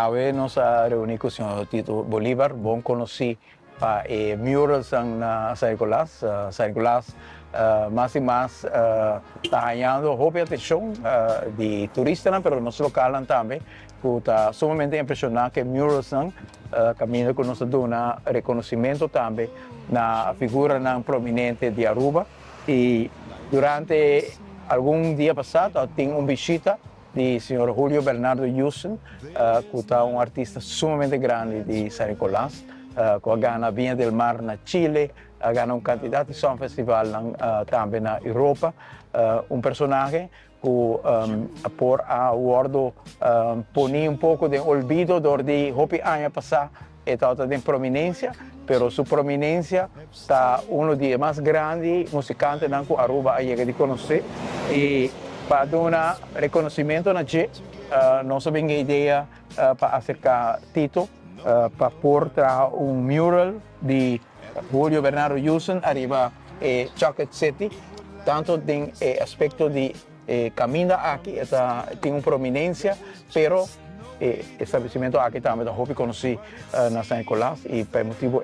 Ave nos reunimos con o Sr. Tito Bolívar, bom conheci para murals na San Nicolás. San Nicolás mais e mais está ganhando muita atenção de turistas, mas nosso local também, que está sumamente impressionante que murals caminho com nos dá reconhecimento também na figura prominente de Aruba. E durante algum dia passado, tem visita di signor Julio Bernardo Yusen, che è un artista sumamente grande di San Nicolás, che ha gana Via del Mar na Chile, ha gana un candidato di Song Festival também na Europa, un personaggio che por a guardo poni un poco de olvido di hopi anni passati e tutta di prominência, pero su prominência sta uno dei più grandi musicanti che Aruba ha llegado a conoscere. E para dar un reconocimiento a G, no se venga idea para acercar Tito, para portar un mural de Julio Bernardo Yusen arriba Chocolate City, tanto en aspecto de camina aquí, tiene una prominencia, pero establecimiento aquí también lo conocí en San Nicolás y por motivo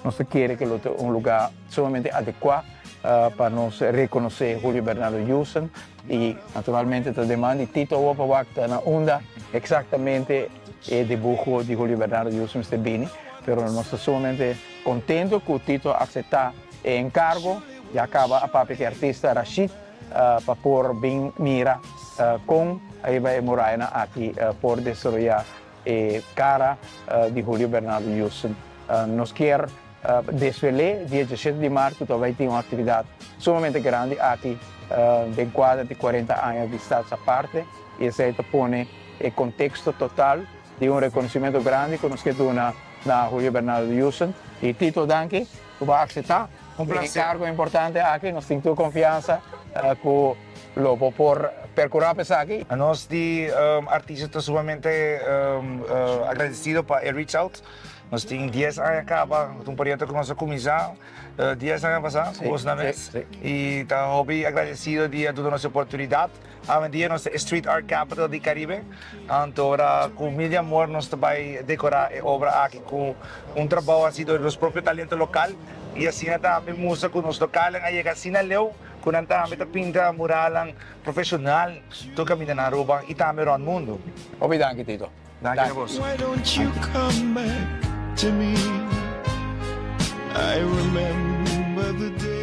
no se quiere que un lugar sumamente adecuado para nos reconocer Julio Bernardo Yusen. Y naturalmente te demanda Tito Wopawak na onda exactamente el dibujo de Julio Bernardo Yusen Stebini, pero nos estamos sumamente contentos que Tito acepta el encargo y acaba a papel que artista Rashid para por bien mira con Eva Morayana aquí por desarrollar cara de Julio Bernardo Yusen. Nos quiere desfilar dia 17 de março, também tem uma atividade sumamente grande aqui, de quadra de 40 anos de estado à parte, e isso põe o contexto total de reconhecimento grande que nos dá na Julio Bernardo Yusen. E Tito, danke, tu vai aceitar um encargo importante aqui, nós temos confiança que lo por percurar aqui. Nós de artistas estamos sumamente agradecidos para el reach out. Nós temos 10 anos acaba um período que nós começamos 10 anos passados, e estamos agradecidos de toda a nossa oportunidade. Hoje em dia nós é Street Art Capital do Caribe, então com muito amor nós também decorar a obra aqui com trabalho assim dos próprios talentos locais e assim também música com os locais aí assim na leu com também pinta mural profissional do caminho na Aruba e também no mundo. Obrigado, Tito. Danke, boss. Why don't you come back to me? I remember the day.